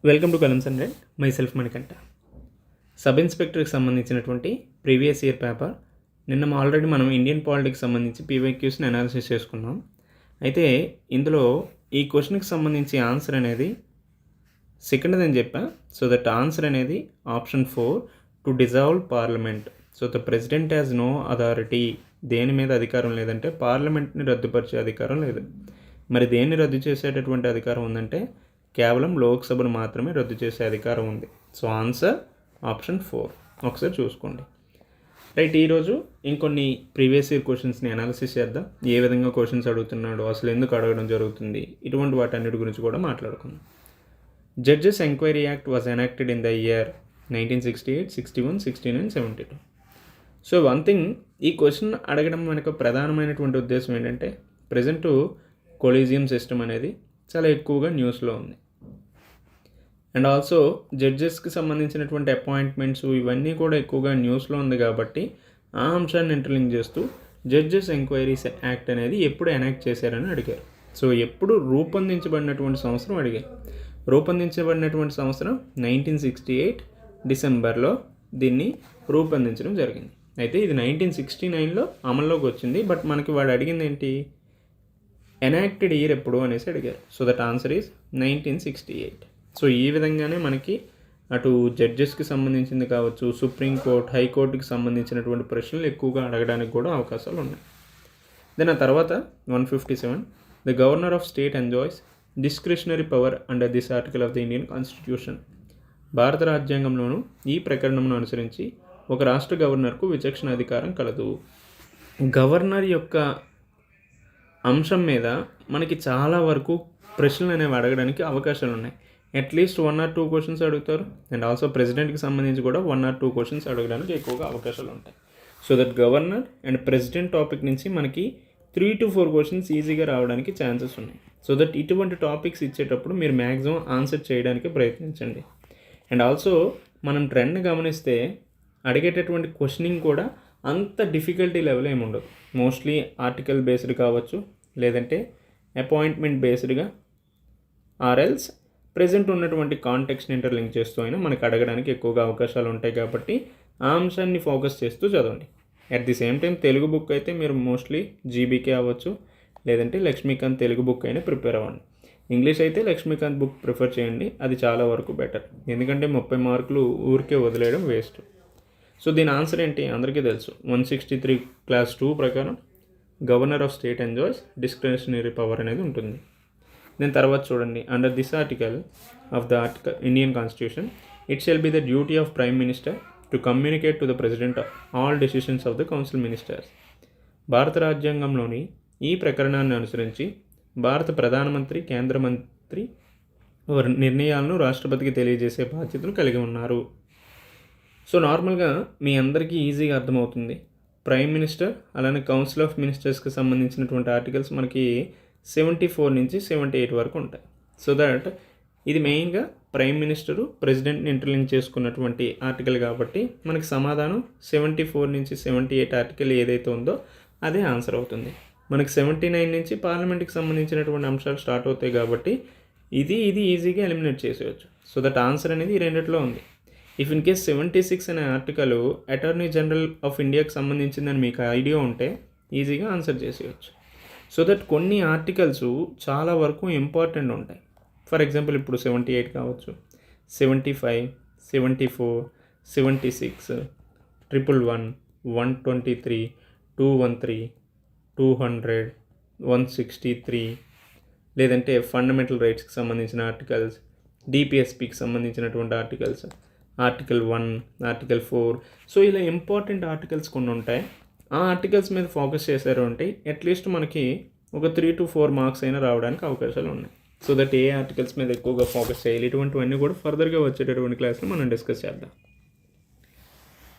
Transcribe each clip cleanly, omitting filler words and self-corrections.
Welcome to columns and read. Myself Manikanta. Sub ఇన్స్పెక్టర్కి సంబంధించినటువంటి previous year paper నిన్న already మనం ఇండియన్ పాలిటిక్స్ సంబంధించి పీవైక్యూస్ని అనాలిసిస్ చేసుకున్నాం. అయితే ఇందులో ఈ క్వశ్చన్కి సంబంధించి ఆన్సర్ అనేది సెకండ్ అని చెప్పా. సో దట్ ఆన్సర్ అనేది option 4, to dissolve parliament. So the president has no authority. దేని మీద అధికారం లేదంటే పార్లమెంట్ని రద్దుపరిచే అధికారం లేదు. మరి దేన్ని రద్దు చేసేటటువంటి అధికారం ఉందంటే కేవలం లోక్సభను మాత్రమే రద్దు చేసే అధికారం ఉంది. So answer option 4. ఒకసారి చూసుకోండి. రైట్, ఈరోజు ఇంకొన్ని ప్రీవియస్ ఇయర్ క్వశ్చన్స్ని అనాలిసిస్ చేద్దాం. ఏ విధంగా క్వశ్చన్స్ అడుగుతున్నాడు, అసలు ఎందుకు అడగడం జరుగుతుంది, ఇటువంటి వాటన్నిటి గురించి కూడా మాట్లాడుకుందాం. Judges enquiry act was enacted in the year 1968, 61, 69, 72. So one thing, ఈ క్వశ్చన్ అడగడం వెనుక ప్రధానమైనటువంటి ఉద్దేశం ఏంటంటే ప్రజెంటు కొలీజియం సిస్టమ్ అనేది చాలా ఎక్కువగా న్యూస్లో ఉంది. అండ్ ఆల్సో జడ్జెస్కి సంబంధించినటువంటి అపాయింట్మెంట్స్ ఇవన్నీ కూడా ఎక్కువగా న్యూస్లో ఉంది కాబట్టి ఆ అంశాన్ని ఇంటర్లింక్ చేస్తూ జడ్జెస్ ఎంక్వైరీస్ యాక్ట్ అనేది ఎప్పుడు ఎనాక్ట్ చేశారని అడిగారు. సో ఎప్పుడు రూపొందించబడినటువంటి సంవత్సరం అడిగారు. రూపొందించబడినటువంటి సంవత్సరం 1968 డిసెంబర్లో దీన్ని రూపొందించడం జరిగింది. అయితే ఇది 1969లో అమల్లోకి వచ్చింది. బట్ మనకి వాడు అడిగింది ఏంటి, ఎనాక్టెడ్ ఇయర్ ఎప్పుడు అనేసి అడిగారు. So that answer is 1968. So ఈ విధంగానే మనకి అటు జడ్జెస్కి సంబంధించింది కావచ్చు, సుప్రీంకోర్టు, హైకోర్టుకి సంబంధించినటువంటి ప్రశ్నలు ఎక్కువగా అడగడానికి కూడా అవకాశాలు ఉన్నాయి. దెన్ ఆ తర్వాత 157, the governor of state enjoys discretionary power under this article of the Indian constitution. భారత రాజ్యాంగంలోను ఈ ప్రకరణను అనుసరించి ఒక రాష్ట్ర గవర్నర్కు విచక్షణ అధికారం కలదు. గవర్నర్ యొక్క అంశం మీద మనకి చాలా వరకు ప్రశ్నలు అనేవి అడగడానికి అవకాశాలు ఉన్నాయి. అట్లీస్ట్ 1 or 2 క్వశ్చన్స్ అడుగుతారు. అండ్ ఆల్సో ప్రెసిడెంట్కి సంబంధించి కూడా 1 or 2 క్వశ్చన్స్ అడగడానికి ఎక్కువగా అవకాశాలు ఉంటాయి. So that governor and president topic నుంచి మనకి 3 to 4 క్వశ్చన్స్ ఈజీగా రావడానికి ఛాన్సెస్ ఉన్నాయి. సో దట్ ఇటువంటి టాపిక్స్ ఇచ్చేటప్పుడు మీరు మ్యాక్సిమం ఆన్సర్ చేయడానికి ప్రయత్నించండి. అండ్ ఆల్సో మనం ట్రెండ్ గమనిస్తే అడిగేటటువంటి క్వశ్చనింగ్ కూడా అంత డిఫికల్టీ లెవెల్ ఏమి ఉండదు. మోస్ట్లీ ఆర్టికల్ బేస్డ్ కావచ్చు, లేదంటే అపాయింట్మెంట్ బేస్డ్గా, ఆర్ఎల్స్ ప్రజెంట్ ఉన్నటువంటి కాంటెక్స్ని ఇంటర్లింక్ చేస్తూ అయినా మనకు అడగడానికి ఎక్కువగా అవకాశాలు ఉంటాయి. కాబట్టి ఆ అంశాన్ని ఫోకస్ చేస్తూ చదవండి. At the same time Telugu book అయితే మీరు మోస్ట్లీ జీబీకే అవ్వచ్చు, లేదంటే లక్ష్మీకాంత్ తెలుగు బుక్ అయినా ప్రిపేర్ అవ్వండి. ఇంగ్లీష్ అయితే లక్ష్మీకాంత్ బుక్ ప్రిఫర్ చేయండి, అది చాలా వరకు బెటర్. ఎందుకంటే 30 మార్కులు ఊరికే వదిలేయడం వేస్ట్. సో దీని ఆన్సర్ ఏంటి అందరికీ తెలుసు. 163 క్లాస్ 2 ప్రకారం governor of state enjoys discretionary power అనేది ఉంటుంది. దీని తర్వాత చూడండి, under this article of the Indian constitution it shall be the duty of prime minister to communicate to the president all decisions of the council ministers. భారత రాజ్యాంగంలోని ఈ ప్రకరణాన్ని అనుసరించి భారత ప్రధానమంత్రి, కేంద్ర మంత్రి నిర్ణయాలను రాష్ట్రపతికి తెలియజేసే బాధ్యతను కలిగి ఉన్నారు. సో నార్మల్గా మీ అందరికీ ఈజీగా అర్థమవుతుంది. ప్రైమ్ మినిస్టర్ అలానే కౌన్సిల్ ఆఫ్ మినిస్టర్స్కి సంబంధించినటువంటి ఆర్టికల్స్ మనకి 74 నుంచి 78 వరకు ఉంటాయి. సో దట్ ఇది మెయిన్గా ప్రైమ్ మినిస్టరు ప్రెసిడెంట్ని ఇంటర్లింక్ చేసుకున్నటువంటి ఆర్టికల్ కాబట్టి మనకి సమాధానం 74 నుంచి 78 ఆర్టికల్ ఏదైతే ఉందో అదే ఆన్సర్ అవుతుంది. మనకి 79 నుంచి పార్లమెంట్కి సంబంధించినటువంటి అంశాలు స్టార్ట్ అవుతాయి కాబట్టి ఇది ఈజీగా ఎలిమినేట్ చేసేయచ్చు. సో దట్ ఆన్సర్ అనేది ఈ రెండిట్లో ఉంది. ఇఫ్ ఇన్ కేస్ 76 అనే ఆర్టికల్ అటార్నీ జనరల్ ఆఫ్ ఇండియాకి సంబంధించిందని మీకు ఐడియా ఉంటే ఈజీగా ఆన్సర్ చేసేయచ్చు. సో దట్ కొన్ని ఆర్టికల్స్ చాలా వరకు ఇంపార్టెంట్ ఉంటాయి. ఫర్ ఎగ్జాంపుల్ ఇప్పుడు 78 కావచ్చు, 75, 74, 76, 111, 123, 213, 200, 163, లేదంటే ఫండమెంటల్ రైట్స్కి సంబంధించిన ఆర్టికల్స్, డిపిఎస్పికి సంబంధించినటువంటి ఆర్టికల్స్, ఆర్టికల్ 1, ఆర్టికల్ 4. సో ఇలా ఇంపార్టెంట్ ఆర్టికల్స్ కొన్ని ఉంటాయి. ఆ ఆర్టికల్స్ మీద ఫోకస్ చేశారు అంటే అట్లీస్ట్ మనకి ఒక 3 to 4 మార్క్స్ అయినా రావడానికి అవకాశాలు ఉన్నాయి. సో దట్ ఏ ఆర్టికల్స్ మీద ఎక్కువగా ఫోకస్ చేయాలి, ఇటువంటివన్నీ కూడా ఫర్దర్గా వచ్చేటటువంటి క్లాస్లో మనం డిస్కస్ చేద్దాం.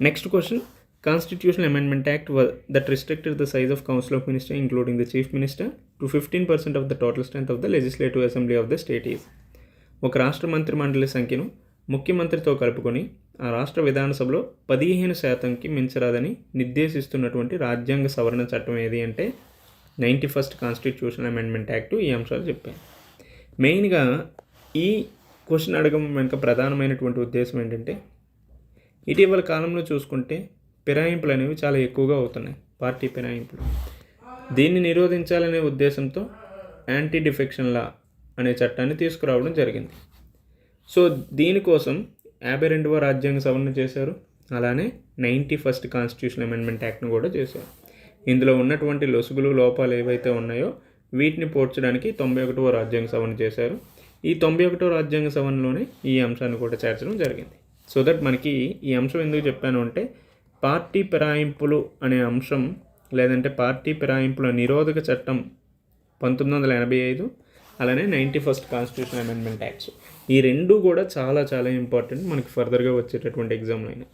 Next question, constitutional amendment act that restricted the size of council of minister including the chief minister to 15% of the total strength of the legislative assembly of the state is. ఒక రాష్ట్ర మంత్రి మండలి సంఖ్యను ముఖ్యమంత్రితో కలుపుకొని ఆ రాష్ట్ర విధానసభలో 15%కి మించరాదని నిర్దేశిస్తున్నటువంటి రాజ్యాంగ సవరణ చట్టం ఏది అంటే 91st కాన్స్టిట్యూషనల్ అమెండ్మెంట్ యాక్ట్ ఈ అంశాలు చెప్పాయి. మెయిన్గా ఈ క్వశ్చన్ అడగడం వెనుక ప్రధానమైనటువంటి ఉద్దేశం ఏంటంటే, ఇటీవల కాలంలో చూసుకుంటే ఫిరాయింపులు అనేవి చాలా ఎక్కువగా అవుతున్నాయి, పార్టీ ఫిరాయింపులు. దీన్ని నిరోధించాలనే ఉద్దేశంతో యాంటీ డిఫెక్షన్ లా అనే చట్టాన్ని తీసుకురావడం జరిగింది. సో దీనికోసం 52వ రాజ్యాంగ సవరణ చేశారు, అలానే 91st కాన్స్టిట్యూషన్ అమెండ్మెంట్ యాక్ట్ను కూడా చేశారు. ఇందులో ఉన్నటువంటి లొసుగులు లోపాలు ఏవైతే ఉన్నాయో వీటిని పోడ్చడానికి 91వ రాజ్యాంగ సవరణ చేశారు. ఈ 91వ రాజ్యాంగ సవరణలోనే ఈ అంశాన్ని కూడా చేర్చడం జరిగింది. సో దట్ మనకి ఈ అంశం ఎందుకు చెప్పాను అంటే, పార్టీ ఫిరాయింపులు అనే అంశం, లేదంటే పార్టీ ఫిరాయింపుల నిరోధక చట్టం 1985, అలానే 91st కాన్స్టిట్యూషన్ అమెండ్మెంట్ యాక్ట్స్, ఈ రెండు కూడా చాలా చాలా ఇంపార్టెంట్ మనకి ఫర్దర్గా వచ్చేటటువంటి ఎగ్జామ్లో అయినా.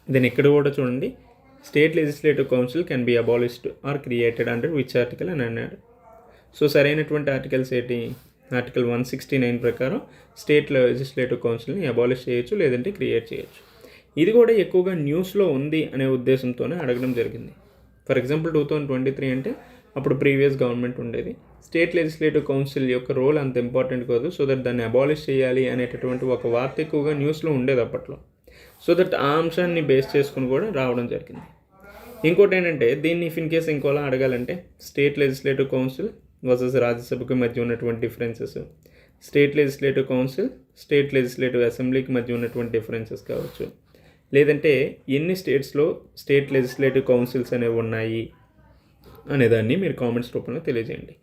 దెన్ ఇక్కడ కూడా చూడండి, state legislative council can be abolished or created under which article అని అన్నాడు. సో సరైనటువంటి ఆర్టికల్స్ ఏంటి? ఆర్టికల్ 169 ప్రకారం స్టేట్ లెజిస్లేటివ్ కౌన్సిల్ని అబాలిష్ చేయొచ్చు, లేదంటే క్రియేట్ చేయొచ్చు. ఇది కూడా ఎక్కువగా న్యూస్లో ఉంది అనే ఉద్దేశంతోనే అడగడం జరిగింది. ఫర్ ఎగ్జాంపుల్ 2023 అంటే అప్పుడు ప్రీవియస్ గవర్నమెంట్ ఉండేది. స్టేట్ లెజిస్లేటివ్ కౌన్సిల్ యొక్క రోల్ అంత ఇంపార్టెంట్ కాదు, సో దట్ దాన్ని అబాలిష్ చేయాలి అనేటటువంటి ఒక వార్త ఎక్కువగా న్యూస్లో ఉండేది అప్పట్లో. సో దట్ ఆ అంశాన్ని బేస్ చేసుకుని కూడా రావడం జరిగింది. ఇంకోటి ఏంటంటే, దీన్ని ఇఫ్ ఇన్ కేస్ ఇంకోలా అడగాలంటే, స్టేట్ లెజిస్లేటివ్ కౌన్సిల్ వర్సెస్ రాజ్యసభకి మధ్య ఉన్నటువంటి differences, state legislative council state legislative అసెంబ్లీకి మధ్య ఉన్నటువంటి డిఫరెన్సెస్ కావచ్చు, లేదంటే ఎన్ని స్టేట్స్లో స్టేట్ లెజిస్లేటివ్ కౌన్సిల్స్ అనేవి ఉన్నాయి అనేదాన్ని మీరు కామెంట్స్ రూపంలో తెలియజేయండి.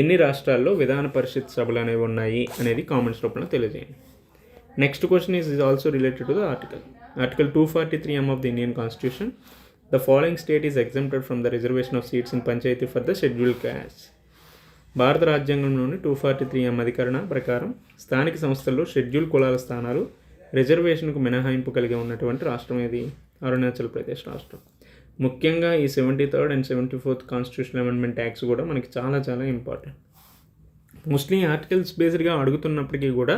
ఎన్ని రాష్ట్రాల్లో విధాన పరిషత్ సభలు అనేవి ఉన్నాయి అనేది కామెంట్స్ రూపంలో తెలియజేయండి. Next question is also related to the article 243M of the Indian constitution. The following state is exempted from the reservation of seats in panchayat for the scheduled caste. భారత రాజ్యాంగంలోని 243M అధికరణ ప్రకారం స్థానిక సంస్థల్లో షెడ్యూల్ కులాల స్థానాలు రిజర్వేషన్కు మినహాయింపు కలిగి ఉన్నటువంటి రాష్ట్రం ఏది? అరుణాచల్ ప్రదేశ్ రాష్ట్రం. ముఖ్యంగా ఈ 73rd and 74th constitution amendment acts కూడా మనకి చాలా చాలా ఇంపార్టెంట్. మోస్ట్లీ ఆర్టికల్స్ బేస్డ్గా అడుగుతున్నప్పటికీ కూడా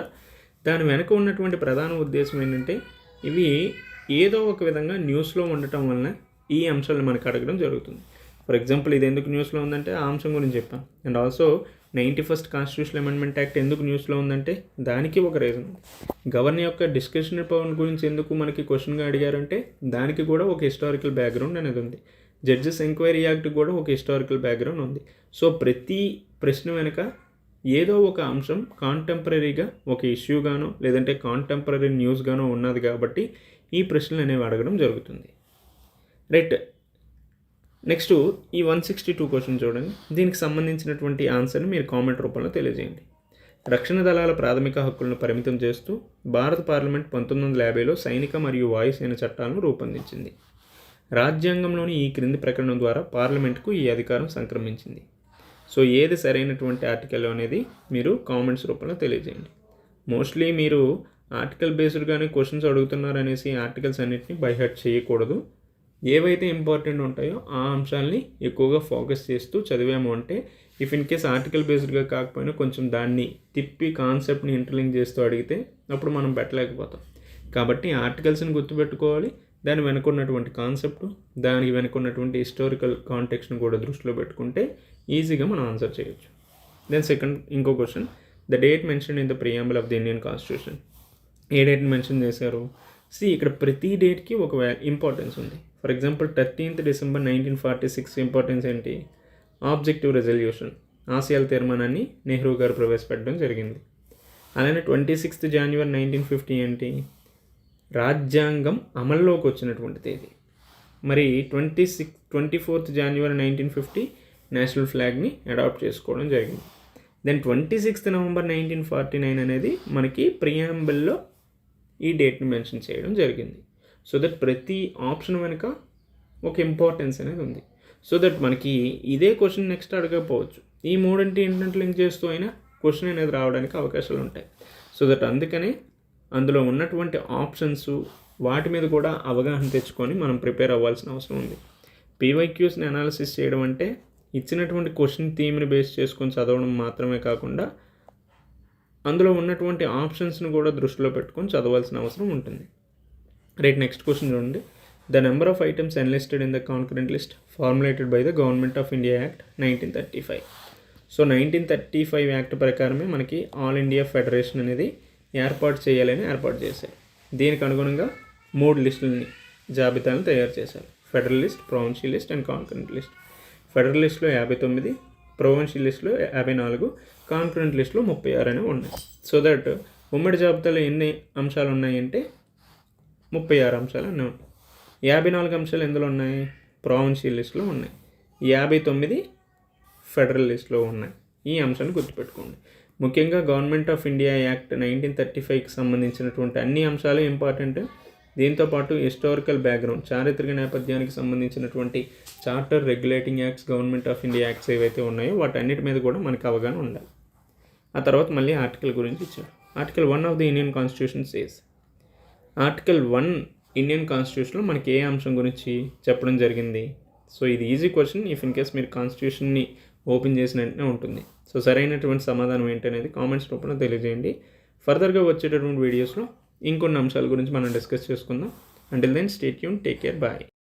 దాని వెనక ఉన్నటువంటి ప్రధాన ఉద్దేశం ఏంటంటే, ఇవి ఏదో ఒక విధంగా న్యూస్లో ఉండటం వలన ఈ అంశాలను మనకు అడగడం జరుగుతుంది. ఫర్ ఎగ్జాంపుల్ ఇది ఎందుకు న్యూస్లో ఉందంటే ఆ అంశం గురించి చెప్పాను. And also 91st constitution amendment act ఎందుకు న్యూస్లో ఉందంటే దానికి ఒక రీజన్. గవర్నర్ యొక్క డిస్క్రిషనరీ పవర్ గురించి ఎందుకు మనకి క్వశ్చన్గా అడిగారంటే దానికి కూడా ఒక హిస్టారికల్ బ్యాక్గ్రౌండ్ అనేది ఉంది. జడ్జెస్ ఎంక్వైరీ యాక్ట్ కూడా ఒక హిస్టారికల్ బ్యాక్గ్రౌండ్ ఉంది. సో ప్రతి ప్రశ్న వెనుక ఏదో ఒక అంశం కాంటెంపరీగా ఒక ఇష్యూగానో లేదంటే కాంటెంపరీ న్యూస్గానో ఉన్నది కాబట్టి ఈ ప్రశ్నలు అనేవి అడగడం జరుగుతుంది. రైట్, నెక్స్ట్ ఈ 162 క్వశ్చన్ చూడండి. దీనికి సంబంధించినటువంటి ఆన్సర్ని మీరు కామెంట్ రూపంలో తెలియజేయండి. రక్షణ దళాల ప్రాథమిక హక్కులను పరిమితం చేస్తూ భారత పార్లమెంట్ 1950లో సైనిక మరియు వాయుసేన చట్టాలను రూపొందించింది. రాజ్యాంగంలోని ఈ క్రింది ప్రకటన ద్వారా పార్లమెంట్కు ఈ అధికారం సంక్రమించింది. సో ఏది సరైనటువంటి ఆర్టికల్ అనేది మీరు కామెంట్స్ రూపంలో తెలియజేయండి. మోస్ట్లీ మీరు ఆర్టికల్ బేస్డ్గానే క్వశ్చన్స్ అడుగుతున్నారు అనేసి ఆర్టికల్స్ అన్నింటినీ బై హార్ట్ చేయకూడదు. ఏవైతే ఇంపార్టెంట్ ఉంటాయో ఆ అంశాలని ఎక్కువగా ఫోకస్ చేస్తూ చదివాము అంటే, ఇఫ్ ఇన్ కేస్ ఆర్టికల్ బేస్డ్గా కాకపోయినా కొంచెం దాన్ని తిప్పి కాన్సెప్ట్ని ఇంటర్లింక్ చేస్తూ అడిగితే అప్పుడు మనం పెట్టలేకపోతాం. కాబట్టి ఆర్టికల్స్ని గుర్తుపెట్టుకోవాలి, దాని వెనుకున్నటువంటి కాన్సెప్ట్, దానికి వెనుకున్నటువంటి హిస్టారికల్ కాంటెక్స్ట్ని కూడా దృష్టిలో పెట్టుకుంటే ఈజీగా మనం ఆన్సర్ చేయొచ్చు. దెన్ సెకండ్ ఇంకో question, the date mention in the preamble of the Indian constitution. ఏ డేట్ని మెన్షన్ చేశారు? ఇక్కడ ప్రతి డేట్కి ఒక ఇంపార్టెన్స్ ఉంది. For example 13th December 1946 importance ఏంటి? ఆబ్జెక్టివ్ రెజల్యూషన్, ఆసియాల తీర్మానాన్ని నెహ్రూ గారు ప్రవేశపెట్టడం జరిగింది. అలానే 26th January 1950 ఏంటి? రాజ్యాంగం అమల్లోకి వచ్చినటువంటి తేదీ. మరి 24th January 1950 నేషనల్ ఫ్లాగ్ని అడాప్ట్ చేసుకోవడం జరిగింది. దెన్ 26th November 1949 అనేది మనకి ప్రియాంబుల్లో ఈ డేట్ని మెన్షన్ చేయడం జరిగింది. సో దట్ ప్రతి ఆప్షన్ వెనుక ఒక ఇంపార్టెన్స్ అనేది ఉంది. సో దట్ మనకి ఇదే క్వశ్చన్ నెక్స్ట్ అడగకపోవచ్చు. ఈ మూడింటి ఏంటంటే లింక్ చేస్తూ అయినా క్వశ్చన్ అనేది రావడానికి అవకాశాలు ఉంటాయి. సో దట్ అందుకనే అందులో ఉన్నటువంటి ఆప్షన్స్ వాటి మీద కూడా అవగాహన తెచ్చుకొని మనం ప్రిపేర్ అవ్వాల్సిన అవసరం ఉంది. పీవైక్యూస్ని అనాలిసిస్ చేయడం అంటే ఇచ్చినటువంటి క్వశ్చన్ థీమ్ని బేస్ చేసుకొని చదవడం మాత్రమే కాకుండా అందులో ఉన్నటువంటి ఆప్షన్స్ని కూడా దృష్టిలో పెట్టుకొని చదవాల్సిన అవసరం ఉంటుంది. రైట్, నెక్స్ట్ క్వశ్చన్ చూడండి. The number of items enlisted in the concurrent list formulated by the government of India act 1935. So 1935 act ప్రకారమే మనకి ఆల్ ఇండియా ఫెడరేషన్ అనేది ఏర్పాటు చేశారు. దీనికి అనుగుణంగా 3 లిస్టులని జాబితాలను తయారు చేశారు. Federal list, provincial list and concurrent list. Federal లిస్ట్లో 59, ప్రొవిన్షియల్ లిస్ట్లో 54, కాన్కరెంట్ లిస్ట్లో 36 అనేవి ఉన్నాయి. సో దట్ ఉమ్మడి జాబితాలో ఎన్ని అంశాలు ఉన్నాయంటే 36 అంశాలు అన్నీ ఉన్నాయి. 54 అంశాలు ఎందులో ఉన్నాయి? ప్రొవిన్షియల్ లిస్ట్లో ఉన్నాయి. 59 ఫెడరల్ లిస్ట్లో ఉన్నాయి. ఈ అంశాన్ని గుర్తుపెట్టుకోండి. ముఖ్యంగా గవర్నమెంట్ ఆఫ్ ఇండియా యాక్ట్ 1935కి సంబంధించినటువంటి అన్ని అంశాలు ఇంపార్టెంట్. దీంతోపాటు హిస్టారికల్ బ్యాక్గ్రౌండ్, చారిత్రక నేపథ్యానికి సంబంధించినటువంటి charter, regulating acts, government of India acts ఏవైతే ఉన్నాయో వాటన్నిటి మీద కూడా మనకు అవగాహన ఉండాలి. ఆ తర్వాత మళ్ళీ ఆర్టికల్ గురించి ఇచ్చాడు. Article 1 of the Indian constitution says. Article 1 Indian కాన్స్టిట్యూషన్లో మనకి ఏ అంశం గురించి చెప్పడం జరిగింది? సో ఇది easy question. If in case మీరు కాన్స్టిట్యూషన్ని ఓపెన్ చేసిన వెంటనే ఉంటుంది. సో సరైనటువంటి సమాధానం ఏంటనేది కామెంట్స్ రూపంలో తెలియజేయండి. ఫర్దర్గా వచ్చేటటువంటి వీడియోస్లో ఇంకొన్ని అంశాల గురించి మనం డిస్కస్ చేసుకుందాం. Until then stay tune, take care, bye.